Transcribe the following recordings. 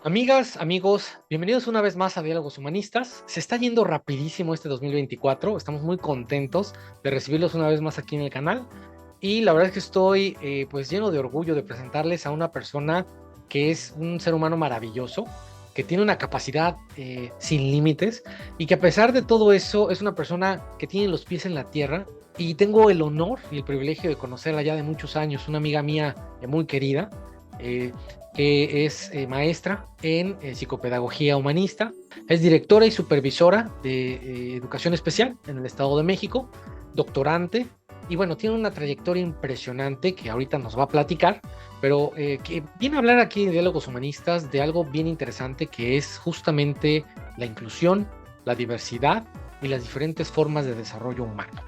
Amigas, amigos, bienvenidos una vez más a Diálogos Humanistas. Se está yendo rapidísimo este 2024. Estamos muy contentos de recibirlos una vez más aquí en el canal. Y la verdad es que estoy pues lleno de orgullo de presentarles a una persona que es un ser humano maravilloso, que tiene una capacidad sin límites y que a pesar de todo eso es una persona que tiene los pies en la tierra. Y tengo el honor y el privilegio de conocerla ya de muchos años, una amiga mía muy querida. eh, que es maestra en psicopedagogía humanista, es directora y supervisora de educación especial en el Estado de México, doctorante, y bueno, tiene una trayectoria impresionante que ahorita nos va a platicar, pero que viene a hablar aquí en Diálogos Humanistas de algo bien interesante que es justamente la inclusión, la diversidad y las diferentes formas de desarrollo humano.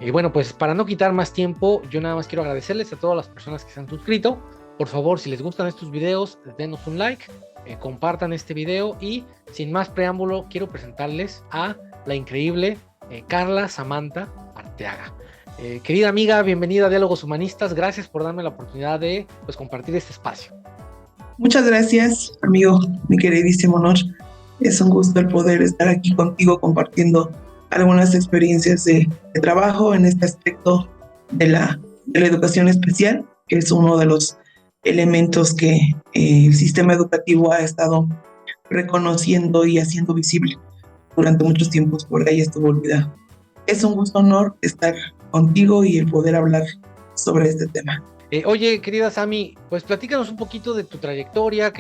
Y bueno, pues para no quitar más tiempo, yo nada más quiero agradecerles a todas las personas que se han suscrito. Por favor, si les gustan estos videos, denos un like, compartan este video y sin más preámbulo, quiero presentarles a la increíble Carla Samantha Arteaga. Querida amiga, bienvenida a Diálogos Humanistas. Gracias por darme la oportunidad de pues, compartir este espacio. Muchas gracias, amigo, mi queridísimo Honor. Es un gusto el poder estar aquí contigo compartiendo algunas experiencias de trabajo en este aspecto de la educación especial, que es uno de los elementos que el sistema educativo ha estado reconociendo y haciendo visible durante muchos tiempos. Por ahí estuvo olvidado. Es un gusto, Honor, estar contigo y el poder hablar sobre este tema. Oye, querida Sami, pues platícanos un poquito de tu trayectoria,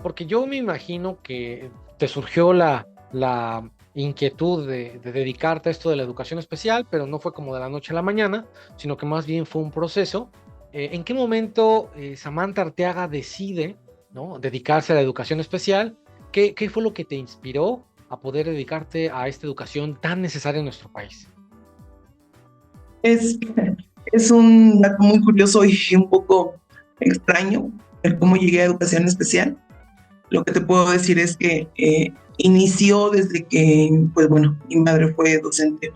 porque yo me imagino que te surgió la inquietud de dedicarte a esto de la educación especial, pero no fue como de la noche a la mañana, sino que más bien fue un proceso. ¿En qué momento Samantha Arteaga decide, ¿no?, dedicarse a la educación especial? ¿Qué fue lo que te inspiró a poder dedicarte a esta educación tan necesaria en nuestro país? Es un dato muy curioso y un poco extraño el cómo llegué a educación especial. Lo que te puedo decir es que inició desde que, pues bueno, mi madre fue docente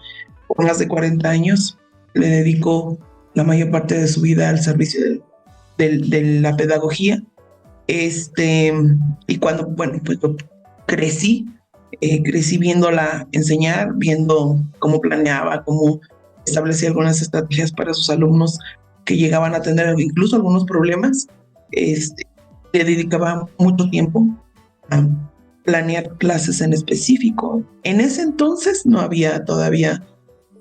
por más de 40 años. Le dedicó la mayor parte de su vida al servicio de la pedagogía. Y cuando, bueno, pues yo crecí viéndola enseñar, viendo cómo planeaba, cómo establecía algunas estrategias para sus alumnos que llegaban a tener incluso algunos problemas. Le dedicaba mucho tiempo a planear clases en específico. En ese entonces no había todavía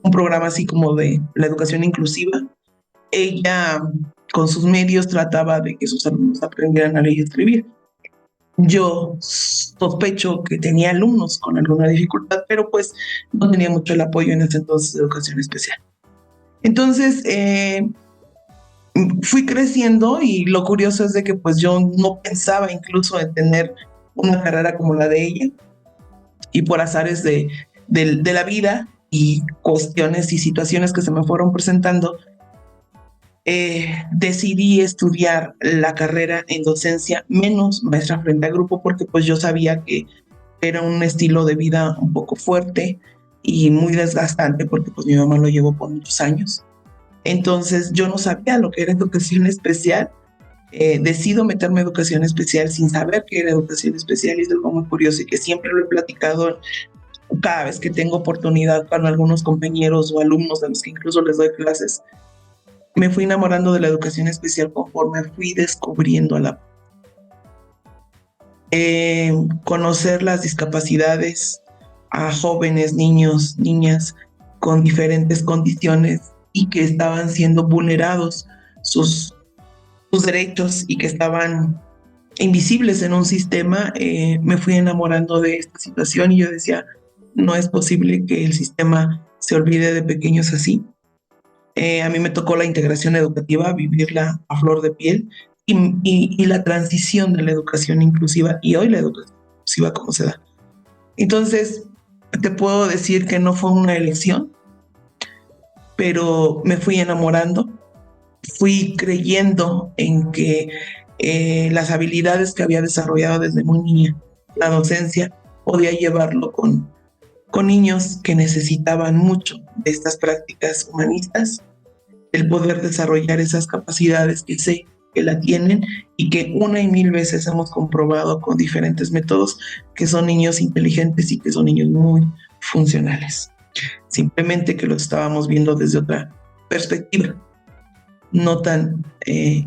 un programa así como de la educación inclusiva. Ella, con sus medios, trataba de que sus alumnos aprendieran a leer y escribir. Yo sospecho que tenía alumnos con alguna dificultad, pero pues no tenía mucho el apoyo en ese entonces de educación especial. Entonces, fui creciendo y lo curioso es de que pues yo no pensaba incluso en tener una carrera como la de ella, y por azares de la vida y cuestiones y situaciones que se me fueron presentando, decidí estudiar la carrera en docencia menos maestra frente a grupo, porque pues yo sabía que era un estilo de vida un poco fuerte y muy desgastante, porque pues mi mamá lo llevó por muchos años. Entonces yo no sabía lo que era educación especial. Decido meterme a educación especial sin saber qué era educación especial, y es algo muy curioso y que siempre lo he platicado cada vez que tengo oportunidad con algunos compañeros o alumnos de los que incluso les doy clases. Me fui enamorando de la educación especial conforme fui descubriéndola. Conocer las discapacidades a jóvenes, niños, niñas con diferentes condiciones y que estaban siendo vulnerados sus derechos y que estaban invisibles en un sistema, me fui enamorando de esta situación y yo decía, no es posible que el sistema se olvide de pequeños así. A mí me tocó la integración educativa, vivirla a flor de piel, y la transición de la educación inclusiva, y hoy la educación inclusiva como se da. Entonces, te puedo decir que no fue una elección, pero me fui enamorando, fui creyendo en que las habilidades que había desarrollado desde muy niña, la docencia, podía llevarlo con niños que necesitaban mucho de estas prácticas humanistas, el poder desarrollar esas capacidades que sé que la tienen y que una y mil veces hemos comprobado con diferentes métodos que son niños inteligentes y que son niños muy funcionales. Simplemente que lo estábamos viendo desde otra perspectiva, no tan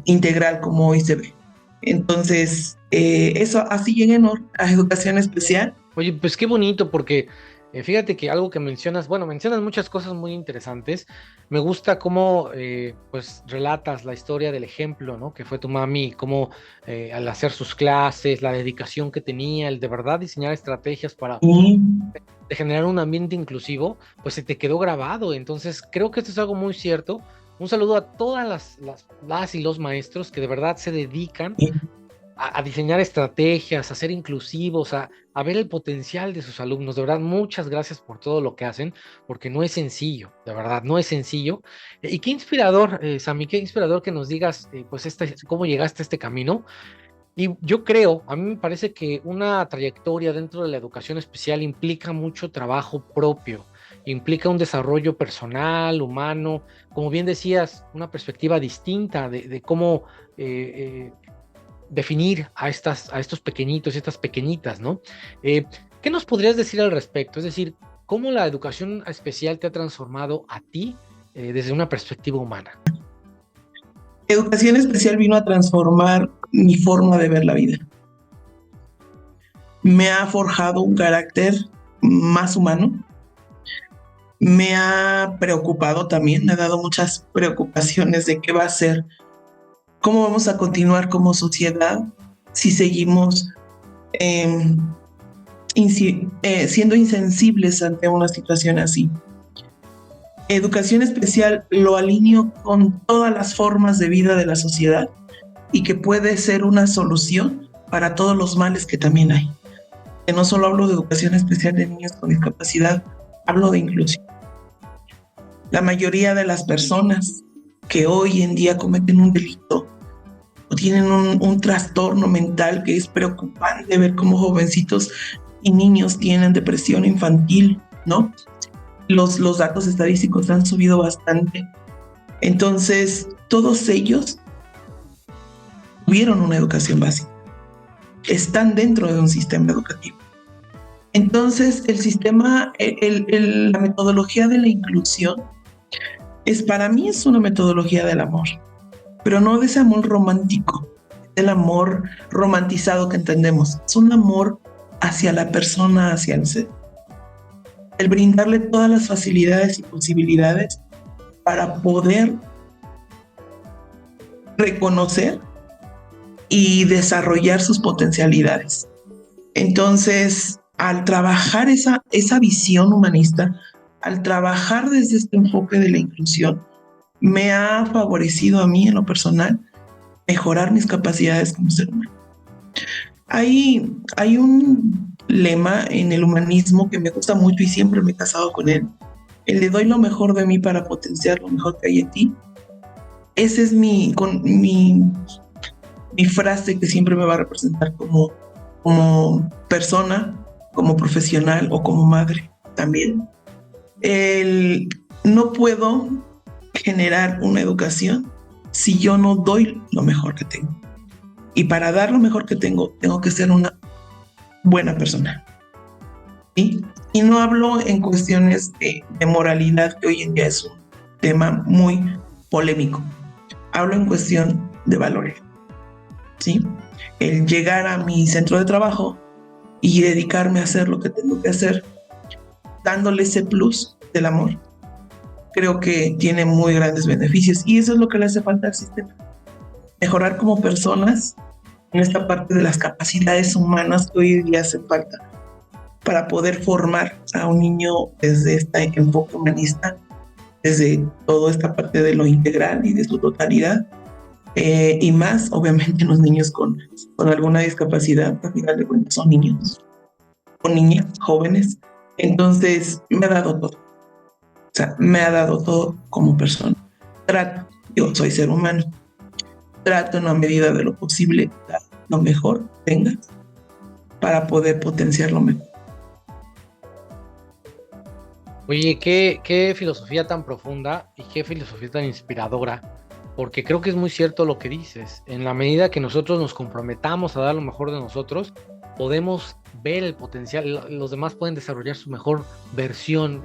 integral como hoy se ve. Entonces, eso así llegué a educación especial. Oye, pues qué bonito, porque fíjate que algo que mencionas, bueno, mencionas muchas cosas muy interesantes. Me gusta cómo, pues, relatas la historia del ejemplo, ¿no? Que fue tu mami, cómo al hacer sus clases, la dedicación que tenía, el de verdad diseñar estrategias para Y de generar un ambiente inclusivo, pues se te quedó grabado. Entonces, creo que esto es algo muy cierto. Un saludo a todas las y los maestros que de verdad se dedican a diseñar estrategias, a ser inclusivos, a ver el potencial de sus alumnos. De verdad, muchas gracias por todo lo que hacen, porque no es sencillo, de verdad, no es sencillo. Y qué inspirador, Sammy, qué inspirador que nos digas, pues, cómo llegaste a este camino. Y yo creo, a mí me parece que una trayectoria dentro de la educación especial implica mucho trabajo propio, implica un desarrollo personal, humano, como bien decías, una perspectiva distinta de cómo definir a estos pequeñitos y estas pequeñitas, ¿no? ¿Qué nos podrías decir al respecto? Es decir, ¿cómo la educación especial te ha transformado a ti desde una perspectiva humana? educación especial vino a transformar mi forma de ver la vida. Me ha forjado un carácter más humano. Me ha preocupado también, me ha dado muchas preocupaciones de qué va a ser, cómo vamos a continuar como sociedad si seguimos eh, siendo insensibles ante una situación así. Educación especial lo alineo con todas las formas de vida de la sociedad y que puede ser una solución para todos los males que también hay. Que no solo hablo de educación especial de niños con discapacidad, hablo de inclusión. La mayoría de las personas que hoy en día cometen un delito o tienen un trastorno mental que es preocupante ver cómo jovencitos y niños tienen depresión infantil, ¿no? Los datos estadísticos han subido bastante. Entonces, todos ellos tuvieron una educación básica, están dentro de un sistema educativo. Entonces, el sistema, la metodología de la inclusión para mí es una metodología del amor, pero no de ese amor romántico, del amor romantizado que entendemos. Es un amor hacia la persona, hacia el ser. El brindarle todas las facilidades y posibilidades para poder reconocer y desarrollar sus potencialidades. Entonces, al trabajar esa visión humanista, al trabajar desde este enfoque de la inclusión, me ha favorecido a mí en lo personal mejorar mis capacidades como ser humano. Hay un lema en el humanismo que me gusta mucho y siempre me he casado con él. El de doy lo mejor de mí para potenciar lo mejor que hay en ti. Ese es mi frase que siempre me va a representar como persona, como profesional o como madre también. No puedo generar una educación si yo no doy lo mejor que tengo. Y para dar lo mejor que tengo que ser una buena persona. ¿Sí? Y no hablo en cuestiones de moralidad, que hoy en día es un tema muy polémico. Hablo en cuestión de valores. ¿Sí? El llegar a mi centro de trabajo y dedicarme a hacer lo que tengo que hacer, dándole ese plus del amor, creo que tiene muy grandes beneficios y eso es lo que le hace falta al sistema. Mejorar como personas en esta parte de las capacidades humanas que hoy día hacen falta para poder formar a un niño desde este enfoque humanista, desde toda esta parte de lo integral y de su totalidad, y más obviamente los niños con alguna discapacidad, al final de cuentas son niños o niñas jóvenes. Entonces me ha dado todo, o sea, me ha dado todo como persona. Yo soy ser humano, trato en la medida de lo posible dar lo mejor que tenga para poder potenciar lo mejor. Oye, qué filosofía tan profunda y qué filosofía tan inspiradora. porque creo que es muy cierto lo que dices. En la medida que nosotros nos comprometamos a dar lo mejor de nosotros, podemos ver el potencial, los demás pueden desarrollar su mejor versión,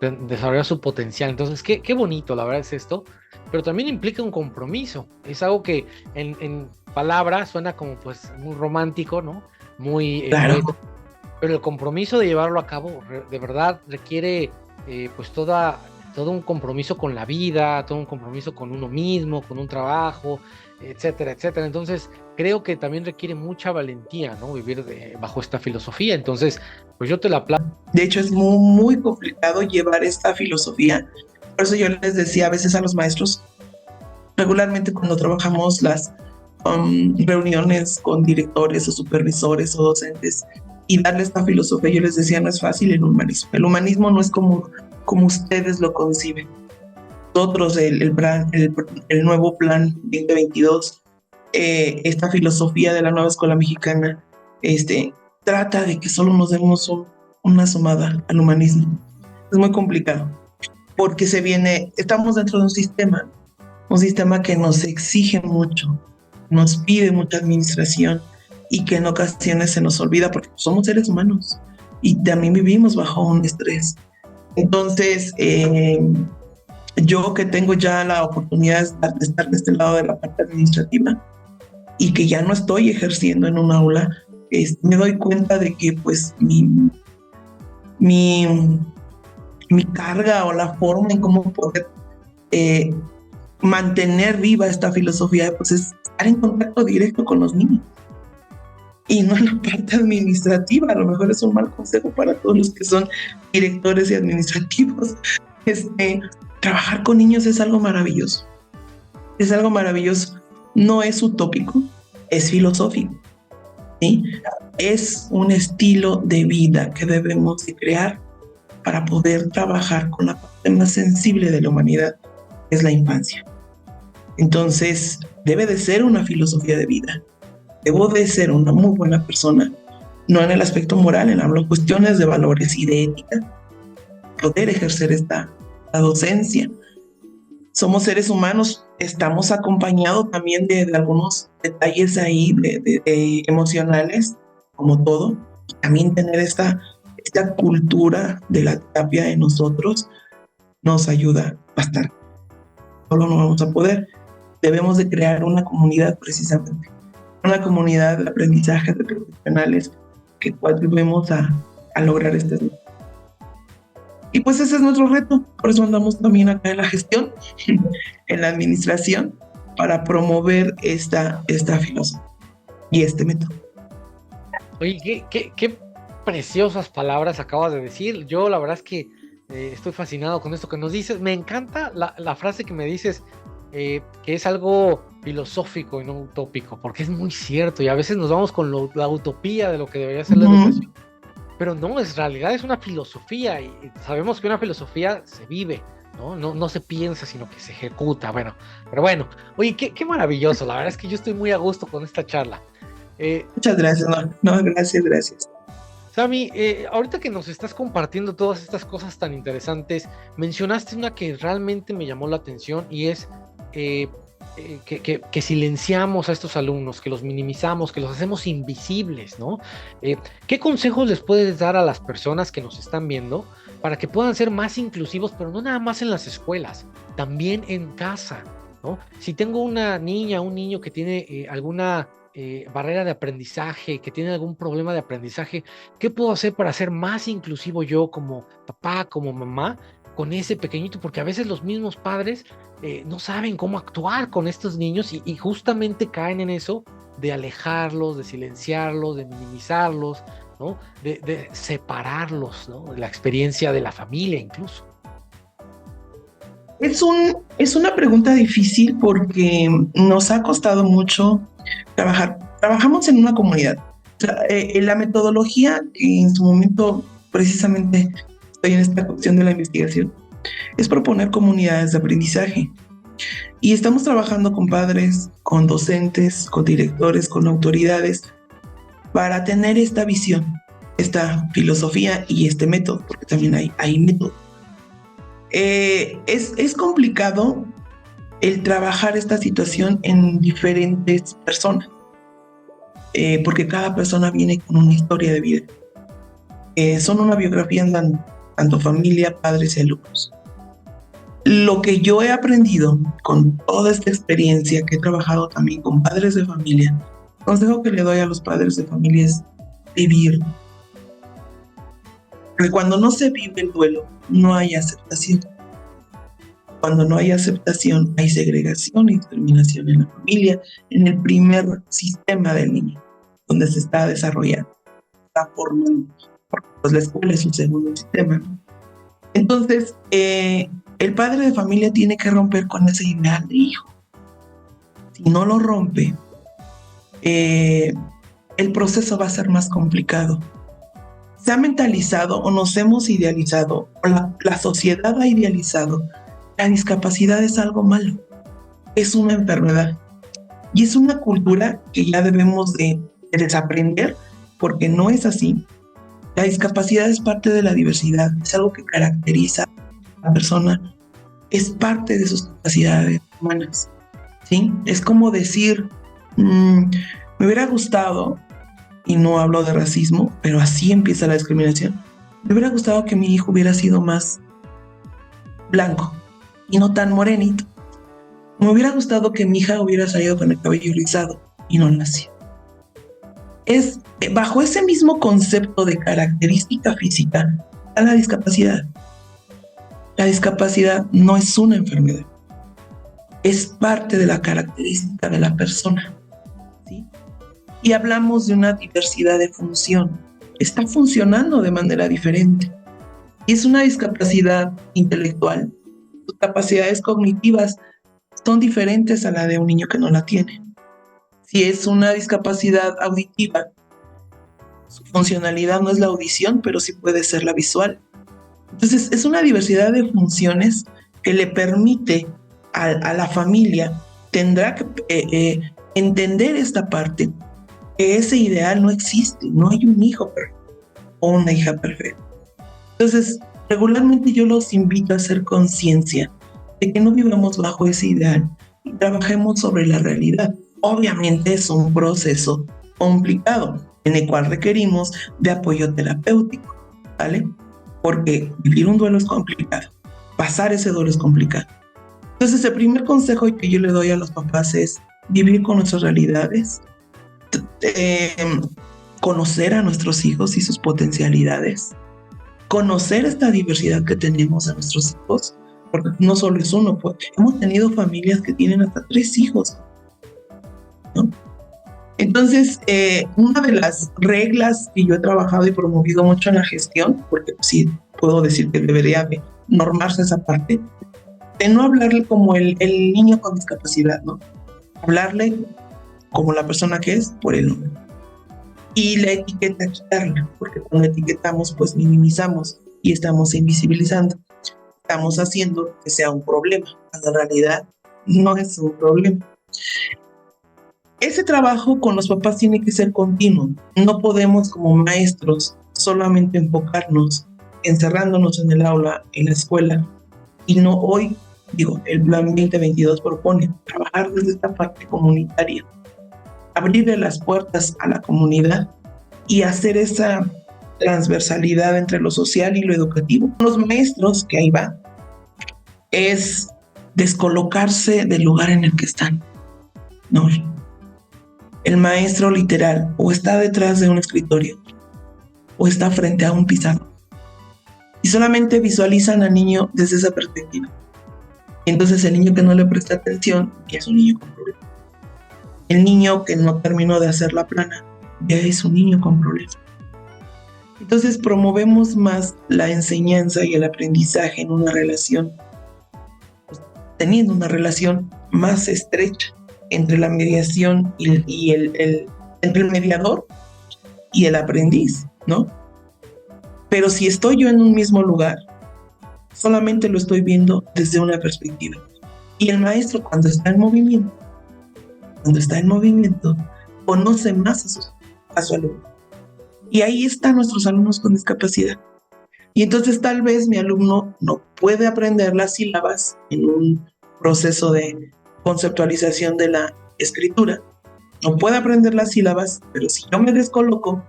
desarrollar su potencial. Entonces, qué bonito, la verdad es esto, pero también implica un compromiso. Es algo que en palabras suena como pues muy romántico, ¿no? Muy Claro, poético, pero el compromiso de llevarlo a cabo de verdad requiere pues todo un compromiso con la vida, todo un compromiso con uno mismo, con un trabajo, etcétera, etcétera. Entonces, creo que también requiere mucha valentía, ¿no? Vivir bajo esta filosofía. Entonces, pues yo te la aplaudo. de hecho es muy, muy complicado llevar esta filosofía. Por eso yo les decía a veces a los maestros, regularmente cuando trabajamos las reuniones con directores o supervisores o docentes y darle esta filosofía, yo les decía, no es fácil el humanismo. El humanismo no es como ustedes lo conciben. Nosotros, el nuevo plan 2022, esta filosofía de la nueva escuela mexicana, trata de que solo nos demos una sumada al humanismo. Es muy complicado, porque estamos dentro de un sistema que nos exige mucho, nos pide mucha administración y que en ocasiones se nos olvida porque somos seres humanos y también vivimos bajo un estrés. Entonces, yo que tengo ya la oportunidad de estar de este lado de la parte administrativa y que ya no estoy ejerciendo en un aula, me doy cuenta de que pues mi carga o la forma en cómo poder mantener viva esta filosofía pues es estar en contacto directo con los niños y no en la parte administrativa. A lo mejor es un mal consejo para todos los que son directores y administrativos. Trabajar con niños es algo maravilloso. Es algo maravilloso. No es utópico, es filosófico, ¿sí? Es un estilo de vida que debemos de crear para poder trabajar con la parte más sensible de la humanidad, que es la infancia. Entonces, debe de ser una filosofía de vida. Debo de ser una muy buena persona, no en el aspecto moral, en cuestiones de valores y de ética, poder ejercer la docencia. Somos seres humanos, estamos acompañados también de algunos detalles ahí de emocionales, como todo, y también tener esta cultura de la terapia en nosotros nos ayuda bastante. Solo no vamos a poder. Debemos de crear una comunidad precisamente, una comunidad de aprendizaje de profesionales que contribuimos a lograr este. Y pues ese es nuestro reto, por eso andamos también acá en la gestión, en la administración, para promover esta filosofía y este método. Oye, qué preciosas palabras acabas de decir. Yo la verdad es que estoy fascinado con esto que nos dices. Me encanta la frase que me dices, que es algo filosófico y no utópico, porque es muy cierto y a veces nos vamos con la utopía de lo que debería ser la educación. Pero no, en realidad es una filosofía y sabemos que una filosofía se vive, ¿no? No se piensa, sino que se ejecuta. Bueno, pero bueno, oye, qué maravilloso. La verdad es que yo estoy muy a gusto con esta charla. Muchas gracias, no, gracias. Sami, ahorita que nos estás compartiendo todas estas cosas tan interesantes, mencionaste una que realmente me llamó la atención y es que silenciamos a estos alumnos, que los minimizamos, que los hacemos invisibles, ¿no? ¿Qué consejos les puedes dar a las personas que nos están viendo para que puedan ser más inclusivos, pero no nada más en las escuelas, también en casa, ¿no? Si tengo una niña, un niño que tiene alguna barrera de aprendizaje, que tiene algún problema de aprendizaje, ¿qué puedo hacer para ser más inclusivo yo como papá, como mamá, con ese pequeñito? Porque a veces los mismos padres no saben cómo actuar con estos niños y justamente caen en eso de alejarlos, de silenciarlos, de minimizarlos, ¿no? De separarlos, ¿no? De la experiencia de la familia incluso. Es una pregunta difícil porque nos ha costado mucho trabajar. Trabajamos en una comunidad. La metodología que en su momento precisamente estoy en esta cuestión de la investigación es proponer comunidades de aprendizaje. Y estamos trabajando con padres, con docentes, con directores, con autoridades, para tener esta visión, esta filosofía y este método, porque también hay método. Es complicado el trabajar esta situación en diferentes personas, porque cada persona viene con una historia de vida. Son una biografía andante, tanto familia, padres y alumnos. Lo que yo he aprendido con toda esta experiencia que he trabajado también con padres de familia, el consejo que le doy a los padres de familia es vivir. Porque cuando no se vive el duelo, no hay aceptación. Cuando no hay aceptación, hay segregación y discriminación en la familia, en el primer sistema del niño, donde se está desarrollando, está formando. Porque pues la escuela es un segundo sistema, ¿no? Entonces, el padre de familia tiene que romper con ese ideal de hijo. Si no lo rompe, el proceso va a ser más complicado. Se ha mentalizado o nos hemos idealizado, o la sociedad ha idealizado, la discapacidad es algo malo, es una enfermedad. Y es una cultura que ya debemos de desaprender, porque no es así. La discapacidad es parte de la diversidad, es algo que caracteriza a la persona, es parte de sus capacidades humanas, ¿sí? Es como decir, me hubiera gustado, y no hablo de racismo, pero así empieza la discriminación, me hubiera gustado que mi hijo hubiera sido más blanco y no tan morenito. Me hubiera gustado que mi hija hubiera salido con el cabello rizado y no nació. Es bajo ese mismo concepto de característica física a la discapacidad. La discapacidad no es una enfermedad, es parte de la característica de la persona, ¿sí? Y hablamos de una diversidad de función. Está funcionando de manera diferente. Y es una discapacidad intelectual. Sus capacidades cognitivas son diferentes a la de un niño que no la tiene. Si es una discapacidad auditiva, su funcionalidad no es la audición, pero sí puede ser la visual. Entonces, es una diversidad de funciones que le permite a la familia, tendrá que entender esta parte, que ese ideal no existe, no hay un hijo perfecto o una hija perfecta. Entonces, regularmente yo los invito a hacer conciencia de que no vivamos bajo ese ideal y trabajemos sobre la realidad. Obviamente es un proceso complicado en el cual requerimos de apoyo terapéutico, ¿vale? Porque vivir un duelo es complicado, pasar ese duelo es complicado. Entonces, el primer consejo que yo le doy a los papás es vivir con nuestras realidades, conocer a nuestros hijos y sus potencialidades, conocer esta diversidad que tenemos a nuestros hijos, porque no solo es uno, pues hemos tenido familias que tienen hasta 3 hijos, ¿no? Entonces, una de las reglas que yo he trabajado y promovido mucho en la gestión, porque sí puedo decir que debería de normarse esa parte, de no hablarle como el niño con discapacidad, ¿no? Hablarle como la persona que es por el nombre. Y la etiqueta quitarla, porque cuando etiquetamos, pues minimizamos y estamos invisibilizando. Estamos haciendo que sea un problema, cuando en realidad no es un problema. Ese trabajo con los papás tiene que ser continuo. No podemos como maestros solamente enfocarnos encerrándonos en el aula, en la escuela, y no hoy, el Plan 2022 propone trabajar desde esta parte comunitaria, abrirle las puertas a la comunidad y hacer esa transversalidad entre lo social y lo educativo. Los maestros, que ahí va, es descolocarse del lugar en el que están. No, el maestro literal o está detrás de un escritorio o está frente a un pizarrón y solamente visualizan al niño desde esa perspectiva. Entonces el niño que no le presta atención ya es un niño con problemas. El niño que no terminó de hacer la plana ya es un niño con problemas. Entonces promovemos más la enseñanza y el aprendizaje en una relación, teniendo una relación más estrecha entre la mediación y entre el mediador y el aprendiz, ¿no? Pero si estoy yo en un mismo lugar, solamente lo estoy viendo desde una perspectiva. Y el maestro cuando está en movimiento, conoce más a su alumno. Y ahí están nuestros alumnos con discapacidad. Y entonces tal vez mi alumno no puede aprender las sílabas en un proceso de conceptualización de la escritura. No puede aprender las sílabas, pero si yo me descoloco,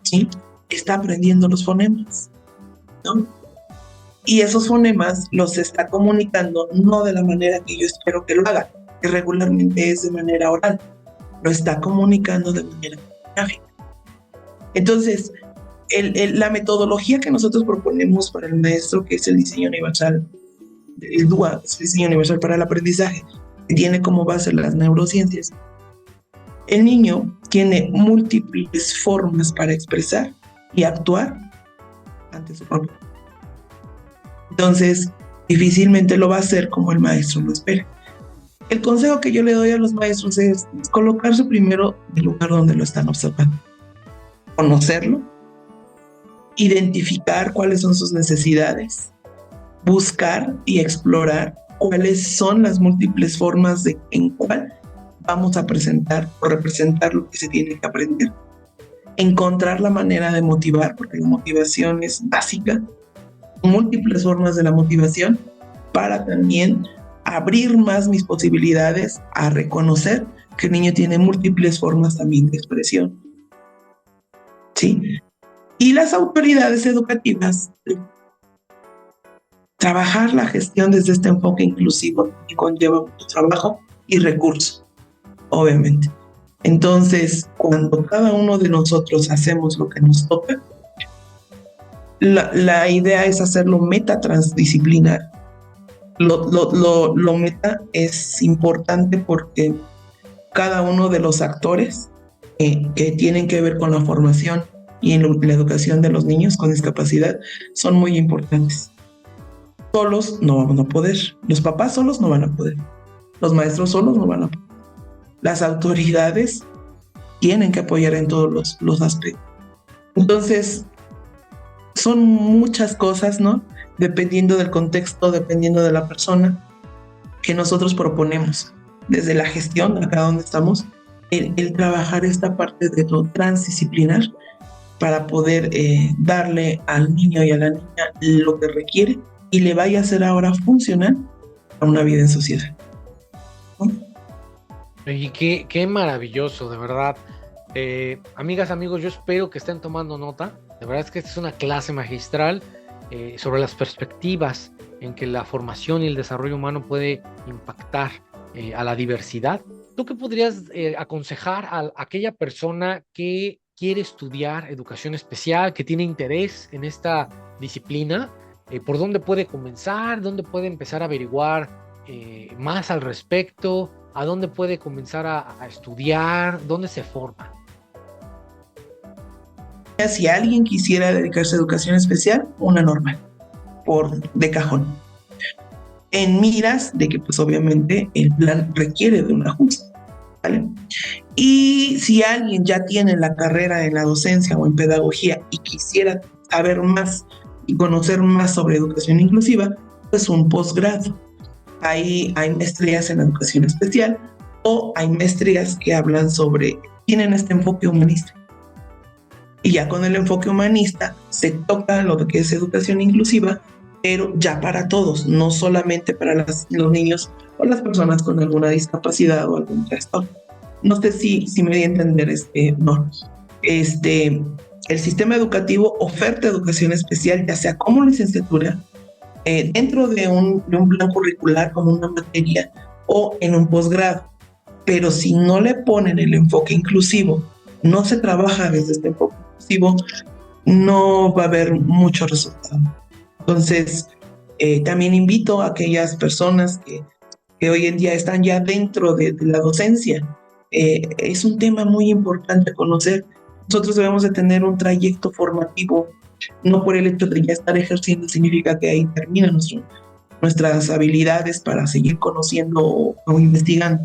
¿sí?, está aprendiendo los fonemas, ¿no? Y esos fonemas los está comunicando no de la manera que yo espero que lo haga, que regularmente es de manera oral, lo está comunicando de manera gráfica. Entonces, la metodología que nosotros proponemos para el maestro, que es el diseño universal, el DUA, es el diseño universal para el aprendizaje, que tiene como base las neurociencias. El niño tiene múltiples formas para expresar y actuar ante su propio. Entonces, difícilmente lo va a hacer como el maestro lo espera. El consejo que yo le doy a los maestros es colocarse primero en el lugar donde lo están observando, conocerlo, identificar cuáles son sus necesidades, buscar y explorar cuáles son las múltiples formas en cuál vamos a presentar o representar lo que se tiene que aprender. Encontrar la manera de motivar, porque la motivación es básica, múltiples formas de la motivación, para también abrir más mis posibilidades a reconocer que el niño tiene múltiples formas también de expresión. ¿Sí? Y las autoridades educativas, trabajar la gestión desde este enfoque inclusivo que conlleva mucho trabajo y recursos, obviamente. Entonces, cuando cada uno de nosotros hacemos lo que nos toca, la idea es hacerlo meta transdisciplinar. Lo meta es importante porque cada uno de los actores que tienen que ver con la formación y en la educación de los niños con discapacidad son muy importantes. Solos no vamos a poder, los papás solos no van a poder, los maestros solos no van a poder. Las autoridades tienen que apoyar en todos los aspectos. Entonces, son muchas cosas, ¿no? Dependiendo del contexto, dependiendo de la persona, que nosotros proponemos desde la gestión, acá donde estamos, el trabajar esta parte de lo transdisciplinar para poder darle al niño y a la niña lo que requiere y le vaya a ser ahora funcional a una vida en sociedad. ¿No? Y qué maravilloso, de verdad. Amigas, amigos, yo espero que estén tomando nota. De verdad es que esta es una clase magistral sobre las perspectivas en que la formación y el desarrollo humano puede impactar a la diversidad. ¿Tú qué podrías aconsejar a aquella persona que quiere estudiar educación especial, que tiene interés en esta disciplina? ¿Por dónde puede comenzar? ¿Dónde puede empezar a averiguar más al respecto? ¿A dónde puede comenzar a estudiar? ¿Dónde se forma? Si alguien quisiera dedicarse a educación especial, una normal, de cajón. En miras de que, pues obviamente, el plan requiere de un ajuste, ¿vale? Y si alguien ya tiene la carrera en la docencia o en pedagogía y quisiera saber más y conocer más sobre educación inclusiva, pues un posgrado. Ahí hay maestrías en educación especial o hay maestrías que tienen este enfoque humanista. Y ya con el enfoque humanista se toca lo que es educación inclusiva, pero ya para todos, no solamente para los niños o las personas con alguna discapacidad o algún trastorno. No sé si me di a entender, no. El sistema educativo oferta educación especial, ya sea como licenciatura, dentro de un plan curricular como una materia o en un posgrado. Pero si no le ponen el enfoque inclusivo, no se trabaja desde este enfoque inclusivo, no va a haber mucho resultado. Entonces, también invito a aquellas personas que hoy en día están ya dentro de la docencia. Es un tema muy importante conocer. Nosotros debemos de tener un trayecto formativo, no por el hecho de ya estar ejerciendo significa que ahí terminan nuestras habilidades para seguir conociendo o investigando.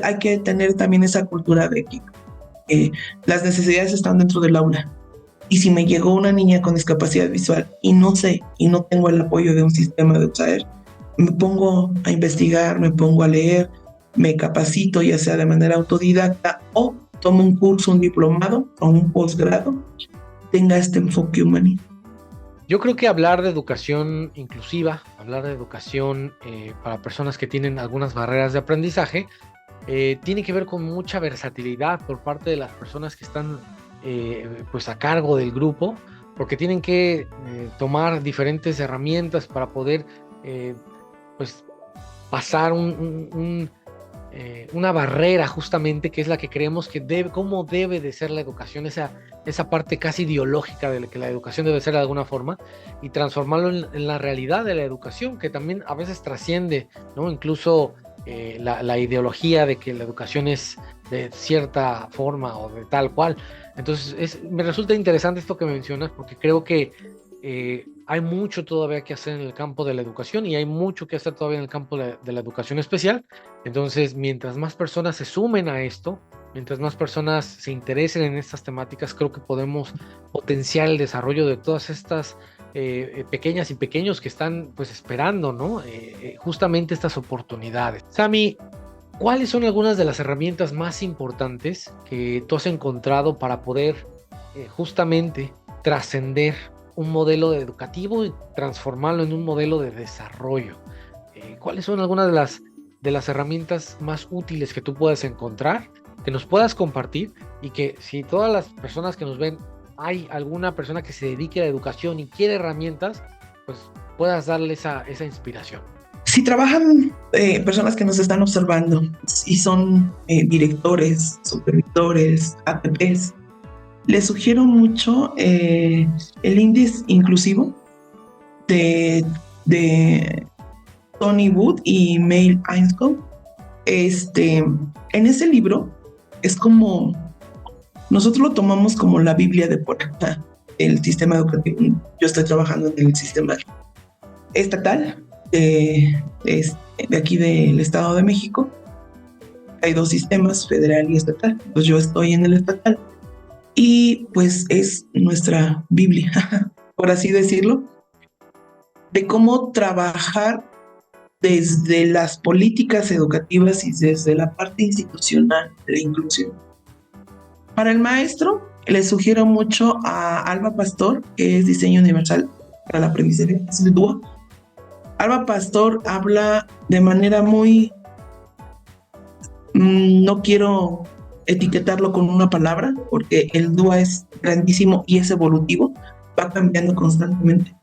Hay que tener también esa cultura de que las necesidades están dentro del aula. Y si me llegó una niña con discapacidad visual y no sé, y no tengo el apoyo de un sistema de USAER, me pongo a investigar, me pongo a leer, me capacito, ya sea de manera autodidacta o tomo un curso, un diplomado o un posgrado, tenga este enfoque humanista. Yo creo que hablar de educación inclusiva, hablar de educación para personas que tienen algunas barreras de aprendizaje, tiene que ver con mucha versatilidad por parte de las personas que están pues a cargo del grupo, porque tienen que tomar diferentes herramientas para poder pues pasar una barrera justamente que es la que creemos que debe, cómo debe de ser la educación, esa parte casi ideológica de que la educación debe ser de alguna forma, y transformarlo en la realidad de la educación, que también a veces trasciende, ¿no? Incluso la ideología de que la educación es de cierta forma o de tal cual. Entonces, me resulta interesante esto que mencionas, porque creo que hay mucho todavía que hacer en el campo de la educación y hay mucho que hacer todavía en el campo de la educación especial. Entonces, mientras más personas se sumen a esto, mientras más personas se interesen en estas temáticas, creo que podemos potenciar el desarrollo de todas estas pequeñas y pequeños que están pues esperando, ¿no? Justamente estas oportunidades. Sammy, ¿cuáles son algunas de las herramientas más importantes que tú has encontrado para poder justamente trascender un modelo educativo y transformarlo en un modelo de desarrollo? ¿Cuáles son algunas de las herramientas más útiles que tú puedas encontrar, que nos puedas compartir, y que si todas las personas que nos ven, hay alguna persona que se dedique a la educación y quiere herramientas, pues puedas darle esa inspiración? Si trabajan personas que nos están observando y son directores, supervisores, APPs, les sugiero mucho el índice inclusivo de Tony Wood y Mail Einstein. En ese libro es como, nosotros lo tomamos como la Biblia de Puerta, el sistema educativo. Yo estoy trabajando en el sistema estatal de aquí del Estado de México. Hay dos sistemas, federal y estatal. Pues yo estoy en el estatal y pues es nuestra Biblia, por así decirlo, de cómo trabajar desde las políticas educativas y desde la parte institucional de la inclusión. Para el maestro, le sugiero mucho a Alba Pastor, que es Diseño Universal para la Aprendizaje, es el DUA. Alba Pastor habla de manera muy, no quiero etiquetarlo con una palabra, porque el DUA es grandísimo y es evolutivo, va cambiando constantemente.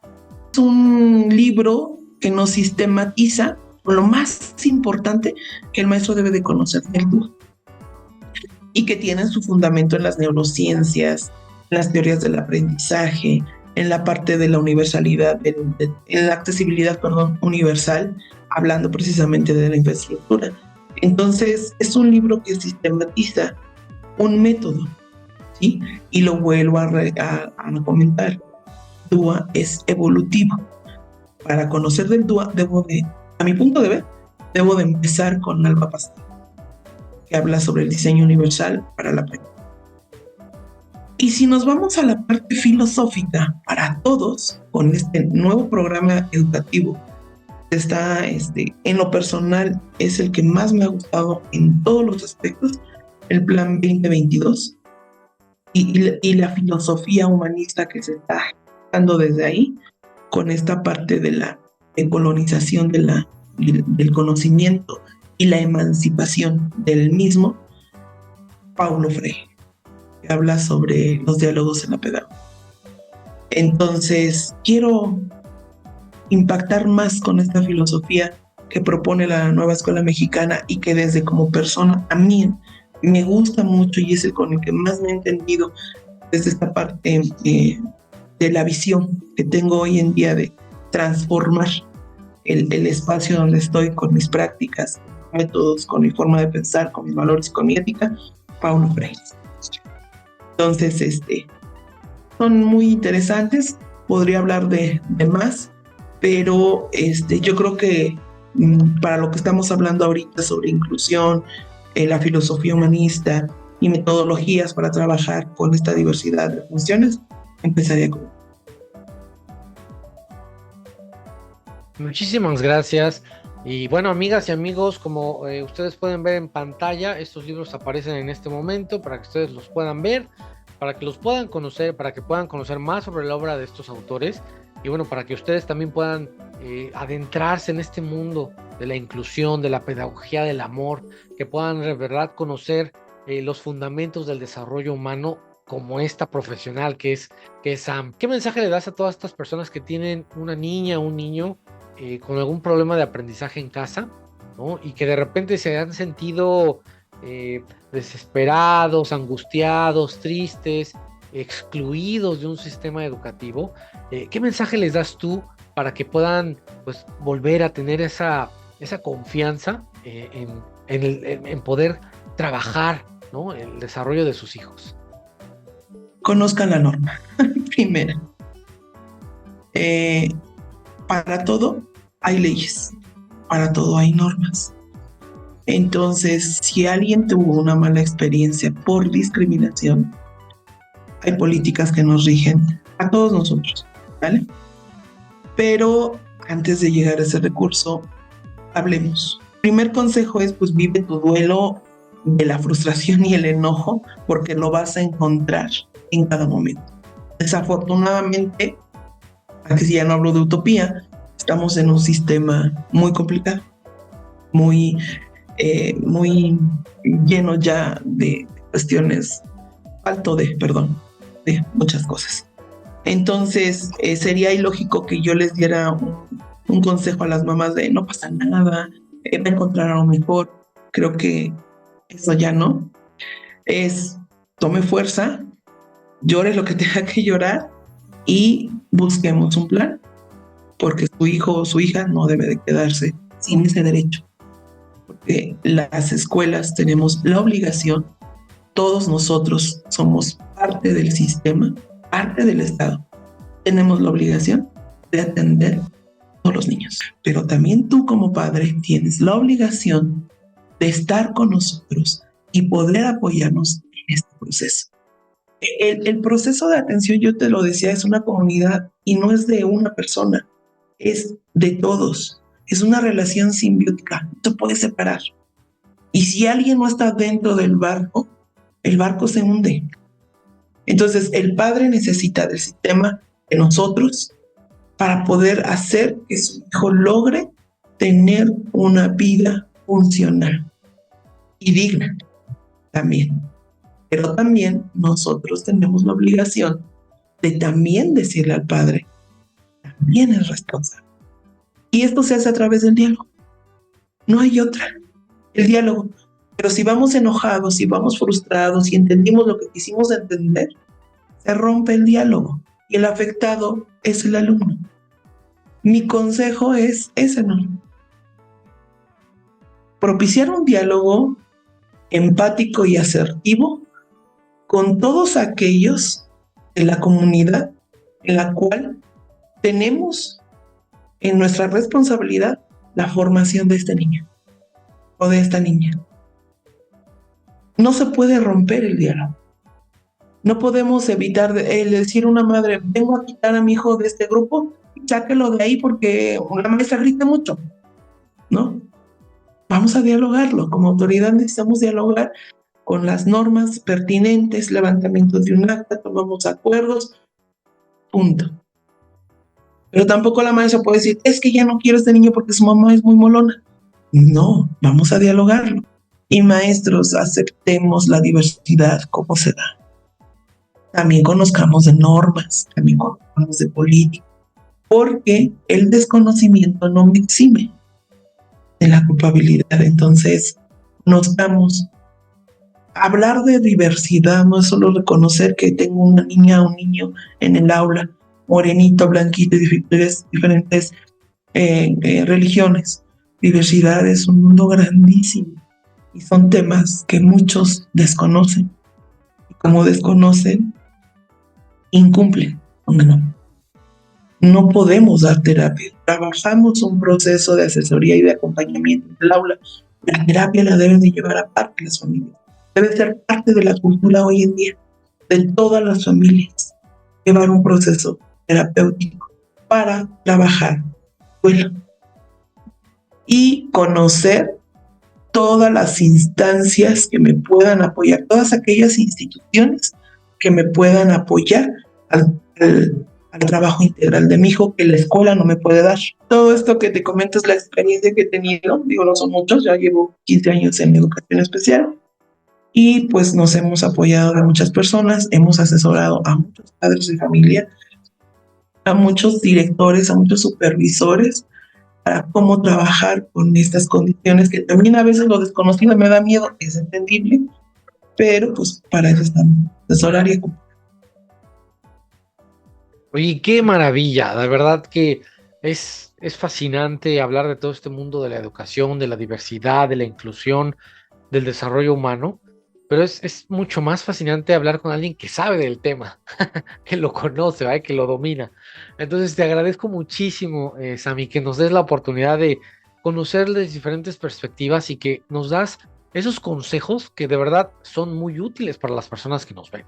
Es un libro que nos sistematiza lo más importante que el maestro debe de conocer del DUA y que tiene su fundamento en las neurociencias, en las teorías del aprendizaje, en la parte de la universalidad, en la accesibilidad, universal, hablando precisamente de la infraestructura. Entonces, es un libro que sistematiza un método, ¿sí? Y lo vuelvo a comentar. DUA es evolutivo. Para conocer del DUA, a mi punto de ver, debo de empezar con Alba Pastor, que habla sobre el diseño universal para la aprendizaje. Y si nos vamos a la parte filosófica para todos, con este nuevo programa educativo, en lo personal, es el que más me ha gustado en todos los aspectos, el Plan 2022, y la filosofía humanista que se está dando desde ahí, con esta parte de la decolonización del conocimiento y la emancipación del mismo, Paulo Freire, que habla sobre los diálogos en la pedagogía. Entonces, quiero impactar más con esta filosofía que propone la nueva escuela mexicana y que desde como persona a mí me gusta mucho y es el con el que más me he entendido desde esta parte de la visión que tengo hoy en día de transformar el espacio donde estoy con mis prácticas, métodos, con mi forma de pensar, con mis valores, con mi ética, Paulo Freire. Entonces, son muy interesantes, podría hablar de más, pero yo creo que para lo que estamos hablando ahorita sobre inclusión, la filosofía humanista y metodologías para trabajar con esta diversidad de funciones, empezaría con... Muchísimas gracias. Y bueno, amigas y amigos, como ustedes pueden ver en pantalla, estos libros aparecen en este momento para que ustedes los puedan ver, para que los puedan conocer, para que puedan conocer más sobre la obra de estos autores. y bueno, para que ustedes también puedan adentrarse en este mundo de la inclusión, de la pedagogía del amor, que puedan de verdad conocer los fundamentos del desarrollo humano como esta profesional que es Sam. ¿Qué mensaje le das a todas estas personas que tienen una niña o un niño con algún problema de aprendizaje en casa, ¿no? Y que de repente se han sentido desesperados, angustiados, tristes, excluidos de un sistema educativo? ¿Qué mensaje les das tú para que puedan, pues, volver a tener esa confianza en poder trabajar, ¿no?, el desarrollo de sus hijos? Conozcan la norma. Primero, para todo hay leyes, para todo hay normas. Entonces, si alguien tuvo una mala experiencia por discriminación, hay políticas que nos rigen a todos nosotros, ¿vale? Pero antes de llegar a ese recurso, hablemos. Primer consejo es, pues, vive tu duelo de la frustración y el enojo, porque lo vas a encontrar en cada momento. Desafortunadamente, aquí ya no hablo de utopía, estamos en un sistema muy complicado, muy lleno ya de cuestiones, de muchas cosas. Entonces, sería ilógico que yo les diera un consejo a las mamás de no pasa nada, va a encontrar algo mejor. Creo que eso ya no. Es tome fuerza, llore lo que tenga que llorar y busquemos un plan, porque su hijo o su hija no debe de quedarse sin ese derecho. Porque las escuelas tenemos la obligación, todos nosotros somos parte del sistema, parte del Estado, tenemos la obligación de atender a todos los niños. Pero también tú como padre tienes la obligación de estar con nosotros y poder apoyarnos en este proceso. El proceso de atención, yo te lo decía, es una comunidad y no es de una persona, es de todos. Es una relación simbiótica, no se puede separar. Y si alguien no está dentro del barco, el barco se hunde. Entonces, el padre necesita del sistema de nosotros para poder hacer que su hijo logre tener una vida funcional y digna también. Pero también nosotros tenemos la obligación de también decirle al padre, también es responsable. Y esto se hace a través del diálogo. No hay otra, el diálogo. Pero si vamos enojados, si vamos frustrados, si entendimos lo que quisimos entender, se rompe el diálogo y el afectado es el alumno. Mi consejo es ese, ¿no? Propiciar un diálogo empático y asertivo con todos aquellos de la comunidad en la cual tenemos en nuestra responsabilidad la formación de este niño o de esta niña. No se puede romper el diálogo. No podemos evitar el decir a una madre, vengo a quitar a mi hijo de este grupo, sáquelo de ahí porque una maestra grita mucho, ¿no? Vamos a dialogarlo. Como autoridad necesitamos dialogar con las normas pertinentes, levantamiento de un acta, tomamos acuerdos, punto. Pero tampoco la maestra puede decir, es que ya no quiero a este niño porque su mamá es muy molona. No, vamos a dialogarlo. Y maestros, aceptemos la diversidad como se da. También conozcamos de normas, también conozcamos de política, porque el desconocimiento no me exime de la culpabilidad. Entonces, conozcamos. Hablar de diversidad no es solo reconocer que tengo una niña o un niño en el aula, morenito, blanquito, diferentes religiones. Diversidad es un mundo grandísimo y son temas que muchos desconocen. Y como desconocen, incumplen. No podemos dar terapia. Trabajamos un proceso de asesoría y de acompañamiento en el aula. La terapia la deben de llevar aparte las familias. Debe ser parte de la cultura hoy en día, de todas las familias. Llevar un proceso terapéutico para trabajar duelo y conocer todas las instancias que me puedan apoyar, todas aquellas instituciones que me puedan apoyar al al trabajo integral de mi hijo que la escuela no me puede dar. Todo esto que te comento es la experiencia que he tenido, digo, no son muchos, ya llevo 15 años en educación especial y pues nos hemos apoyado de muchas personas, hemos asesorado a muchos padres de familia, a muchos directores, a muchos supervisores para cómo trabajar con estas condiciones que también a veces lo desconocido me da miedo, es entendible, pero pues para eso estamos, asesorar y Oye, qué maravilla, la verdad que es fascinante hablar de todo este mundo de la educación, de la diversidad, de la inclusión, del desarrollo humano, pero es mucho más fascinante hablar con alguien que sabe del tema, que lo conoce, ¿vale? Que lo domina. Entonces te agradezco muchísimo, Sami, que nos des la oportunidad de conocer las diferentes perspectivas y que nos das esos consejos que de verdad son muy útiles para las personas que nos ven.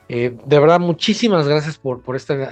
De verdad, muchísimas gracias por esta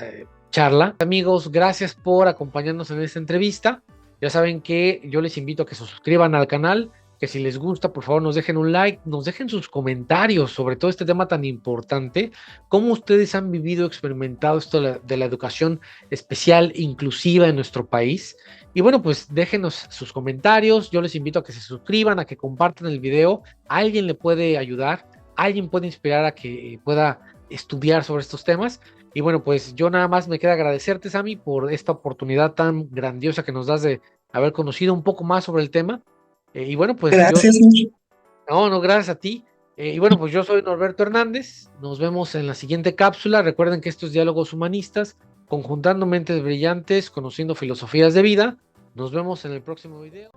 charla. Amigos, gracias por acompañarnos en esta entrevista. Ya saben que yo les invito a que se suscriban al canal, que si les gusta, por favor, nos dejen un like, nos dejen sus comentarios sobre todo este tema tan importante, cómo ustedes han vivido, experimentado esto de la educación especial inclusiva en nuestro país. Y bueno, pues déjenos sus comentarios. Yo les invito a que se suscriban, a que compartan el video. A alguien le puede ayudar, alguien puede inspirar a que pueda estudiar sobre estos temas. Y bueno, pues yo nada más me queda agradecerte, Sami, por esta oportunidad tan grandiosa que nos das de haber conocido un poco más sobre el tema. Y bueno, pues yo, gracias. no, no, gracias a ti. Y bueno, pues yo soy Norberto Hernández. Nos vemos en la siguiente cápsula. Recuerden que estos diálogos humanistas, conjuntando mentes brillantes, conociendo filosofías de vida. Nos vemos en el próximo video.